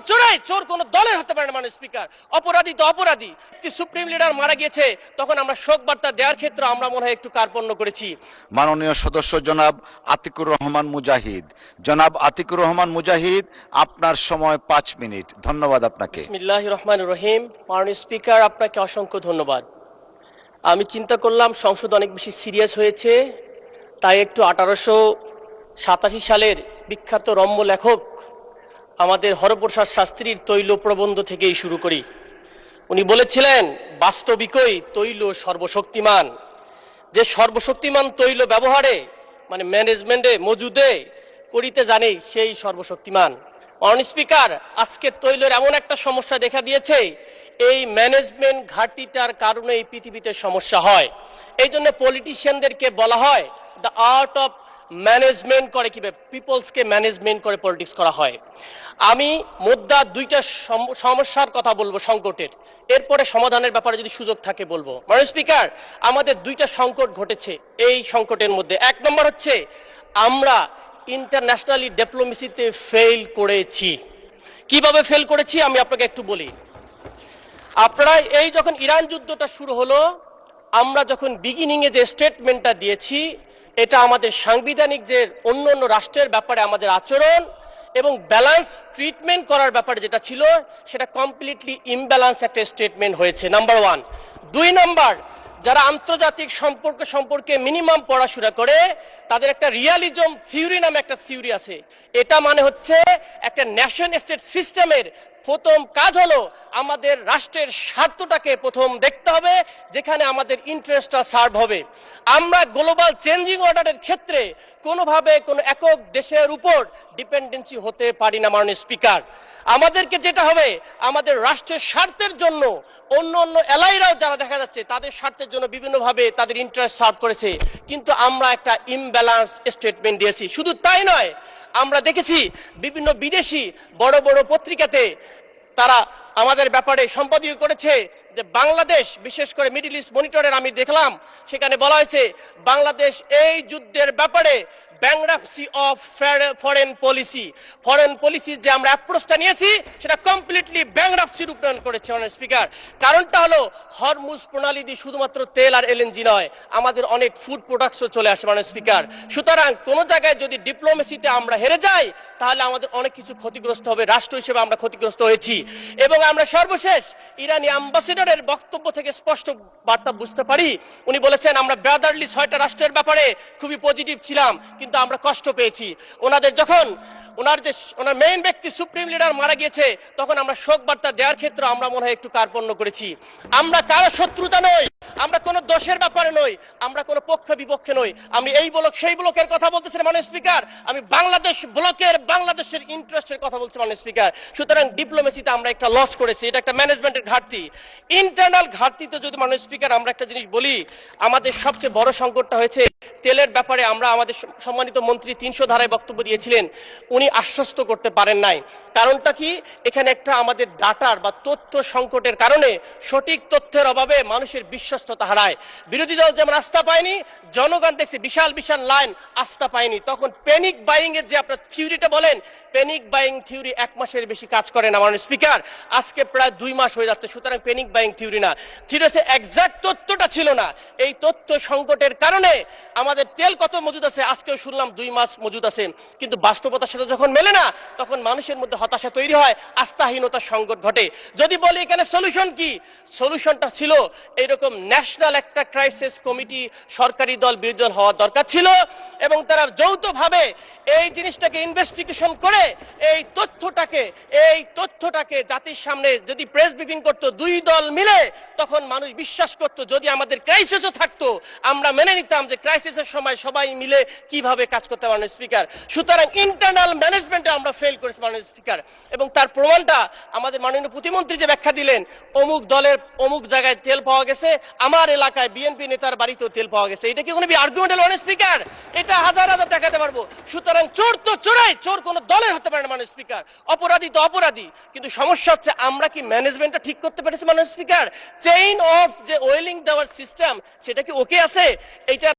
চোরাই চোর কোন দলের হতে পারে না মাননীয় স্পিকার। অপরাধী তো অপরাধী। সুপ্রিম লিডার মারা গিয়েছে, তখন আমরা শোক বার্তা দেওয়ার ক্ষেত্রে আমরা মনে হয় একটু কার্পণ্য করেছি। মাননীয় সদস্য জনাব আতিকুর রহমান মুজাহিদ। জনাব আতিকুর রহমান মুজাহিদ, আপনার সময় 5 মিনিট। ধন্যবাদ আপনাকে। বিসমিল্লাহির রহমানির রহিম। মাননীয় স্পিকার, আপনাকে অসংখ্য ধন্যবাদ। আমি চিন্তা করলাম সংসদ অনেক বেশি সিরিয়াস হয়েছে, তাই একটু 1887 সালের বিখ্যাত রম্য লেখক আমাদের হরপ্রসাদ শাস্ত্রীর তৈল প্রবন্ধ থেকেই শুরু করি। উনি বলেছিলেন, বাস্তবিকই তৈল সর্বশক্তিমান। যে সর্বশক্তিমান তৈল ব্যবহারে মানে ম্যানেজমেন্টে মজুদে করিতে জানে সেই সর্বশক্তিমান। মাননীয় স্পিকার, আজকে তৈলের এমন একটা সমস্যা দেখা দিয়েছে, এই ম্যানেজমেন্ট ঘাটতিটার কারণে এই পৃথিবীতে সমস্যা হয়। এই জন্য পলিটিশিয়ানদেরকে বলা হয় দ্য আর্ট অফ ম্যানেজমেন্ট করে কিভাবে পিপলসকে ম্যানেজমেন্ট করে পলিটিক্স করা হয়। আমি মুদ্রা দুইটা সমস্যার কথা বলবো সংকটের, এরপরে সমাধানের ব্যাপারে যদি সুযোগ থাকে বলবো। মাননীয় স্পিকার, আমাদের দুইটা সংকট ঘটেছে এই সংকটের মধ্যে। এক নম্বর হচ্ছে আমরা ইন্টারন্যাশনালি ডিপ্লোমেসিতে ফেল করেছি। কিভাবে ফেল করেছি আমি আপনাকে একটু বলি। আপনারা এই যখন ইরান যুদ্ধটা শুরু হলো, আমরা যখন বিগিনিংয়ে যে স্টেটমেন্টটা দিয়েছি, এটা আমাদের সাংবিধানিক যে অন্য অন্য রাষ্ট্রের ব্যাপারে আমাদের আচরণ এবং ব্যালেন্স ট্রিটমেন্ট করার ব্যাপারে যেটা ছিল, সেটা কমপ্লিটলি ইমব্যালেন্স একটা স্টেটমেন্ট হয়েছে, নাম্বার 1। 2 নাম্বার, যারা আন্তর্জাতিক সম্পর্কে মিনিমাম পড়াশোনা করে তাদের একটা রিয়ালিজম থিওরি নামে একটা থিওরি আছে। এটা মানে হচ্ছে একটা নেশন স্টেট সিস্টেমের প্রথম কাজ হলো আমাদের রাষ্ট্রের স্বার্থটাকে প্রথম দেখতে হবে, যেখানে আমাদের ইন্টারেস্টটা সার্ভ হবে। আমরা গ্লোবাল চেঞ্জিং অর্ডারের ক্ষেত্রে কোনোভাবে কোনো একক দেশের উপর ডিপেন্ডেন্সি হতে পারি না। মাননীয় স্পিকার, আমাদেরকে যেটা হবে, আমাদের রাষ্ট্রের স্বার্থের জন্য অন্য অন্য এলাইরাও যারা দেখা যাচ্ছে তাদের স্বার্থের জন্য বিভিন্নভাবে তাদের ইন্টারেস্ট সার্ভ করেছে, কিন্তু আমরা একটা ইমব্যালেন্স স্টেটমেন্ট দিয়েছি। শুধু তাই নয়, আমরা দেখেছি বিভিন্ন বিদেশি বড় বড় পত্রিকাতে তারা আমাদের ব্যাপারে সম্পাদকীয় করেছে যে বাংলাদেশ, বিশেষ করে মিডল ইস্ট মনিটরের আমি দেখলাম, সেখানে বলা হয়েছে বাংলাদেশ এই যুদ্ধের ব্যাপারে ব্যাংক্রাপসি অফ ফরেন পলিসি যে আমরা অ্যাপ্রোচটা নিয়েছি সেটা কমপ্লিটলি ব্যাংক্রাপসি রূপায়ণ করেছে। মাননীয় স্পিকার, কারণটা হলো হরমুজ প্রণালী দিয়ে শুধুমাত্র তেল আর এলএনজি নয়, আমাদের অনেক ফুড প্রোডাক্টসও চলে আসে। মাননীয় স্পিকার, সুতরাং কোনো জায়গায় যদি ডিপ্লোমেসিতে আমরা হেরে যাই, তাহলে আমাদের অনেক কিছু ক্ষতিগ্রস্ত হবে, রাষ্ট্র হিসেবে আমরা ক্ষতিগ্রস্ত হয়েছি। এবং আমরা সর্বশেষ ইরানি অ্যাম্বাসেডরের বক্তব্য থেকে স্পষ্ট বার্তা বুঝতে পারি। উনি বলেছেন আমরা ব্রাদারলি 6টা রাষ্ট্রের ব্যাপারে খুবই পজিটিভ ছিলাম, কিন্তু আমরা কষ্ট পেয়েছি। ওনার মেইন ব্যক্তি সুপ্রিম লিডার মারা গিয়েছে, তখন আমরা শোক বার্তা দেওয়ার ক্ষেত্রে আমরা মনে হয় একটু কার্পণ্য করেছি। আমরা কারো শত্রুতা নই, আমরা কোনো দোষের ব্যাপারে নই, আমরা কোনো পক্ষ বিপক্ষে নই। আমি এই ব্লক সেই ব্লকের কথা বলতেছি না মাননীয় স্পিকার, আমি বাংলাদেশ ব্লকের বাংলাদেশের ইন্টারেস্টের কথা বলছি মাননীয় স্পিকার। সুতরাং ডিপ্লোমেসিতে আমরা একটা লস করেছি, এটা একটা ম্যানেজমেন্টের ঘাটতি, ইন্টারনাল ঘাটতিতে। যদি মাননীয় স্পিকার আমরা একটা জিনিস বলি, আমাদের সবচেয়ে বড় সংকটটা হয়েছে তেলের ব্যাপারে। আমরা আমাদের সম্মানিত মন্ত্রী 300 ধারায় বক্তব্য দিয়েছিলেন, উনি আশ্বস্ত করতে পারেন নাই। কারণটা কি? এখানে একটা আমাদের ডাটার বা তথ্য সংকটের কারণে সঠিক তথ্যের অভাবে মানুষের বিশ্বস্ততা হারায়। বিরোধী দল যেমন আস্থা পায়নি, জনগণ দেখছে বিশাল বিশাল লাইন, আস্থা পায়নি। তখন প্যানিক বাইং এর যে আপনার থিওরিটা বলেন, প্যানিক বাইং থিওরি 1 মাসের বেশি কাজ করে না মাননীয় স্পিকার। আজকে প্রায় 2 মাস হয়ে যাচ্ছে। সুতরাং প্যানিক বাইং থিওরি না, থিওরি এক্সাক্ট তথ্যটা ছিল না। এই তথ্য সংকটের কারণে আমাদের তেল কত মজুদ আছে আজকেও শুনলাম 2 মাস মজুদ আছে, কিন্তু বাস্তবতার সাথে যখন মেলে না, তখন মানুষের মধ্যে হতাশা তৈরি হয়, আস্থাহীনতার সংকট ঘটে। যদি বলি এখানে সলিউশন কি, সলিউশনটা ছিল এইরকম ন্যাশনাল একটা ক্রাইসিস কমিটি সরকারি দল বিরোধী দল হওয়ার দরকার ছিল, এবং তারা যৌথভাবে এই জিনিসটাকে ইনভেস্টিগেশন করে এই তথ্যটাকে জাতির সামনে যদি প্রেস ব্রিফিং করতো 2 দল মিলে, তখন মানুষ বিশ্বাস করতো। যদি আমাদের ক্রাইসিসও থাকতো, আমরা মেনে নিতাম যে ক্রাইসিসের সময় সবাই মিলে কিভাবে কাজ করতে পারেন স্পিকার। সুতরাং ইন্টারনাল ম্যানেজমেন্টে আমরা ফেল করেছি মাননীয় স্পিকার, এবং তার প্রমাণটা আমাদের মাননীয় প্রতিমন্ত্রী যে ব্যাখ্যা দিলেন, অমুক দলের অমুক জায়গায় তেল পাওয়া গেছে, আমার এলাকায় বিএনপি নেতার বাড়িতেও তেল পাওয়া গেছে, এটা কি কোনো আর্গুমেন্ট হলো মাননীয় স্পিকার? এটা হাজার হাজার দেখাতে পারবো। সুতরাং চোর তো চোরাই, চোর কোনো দলের হতে পারে না মাননীয় স্পিকার, অপরাধী তো অপরাধী। কিন্তু সমস্যা হচ্ছে আমরা কি ম্যানেজমেন্টটা ঠিক করতে পেরেছি মাননীয় স্পিকার? চেইন অফ যে ওয়েলিং দেওয়ার সিস্টেম, সেটা কি ওকে আছে? এইটা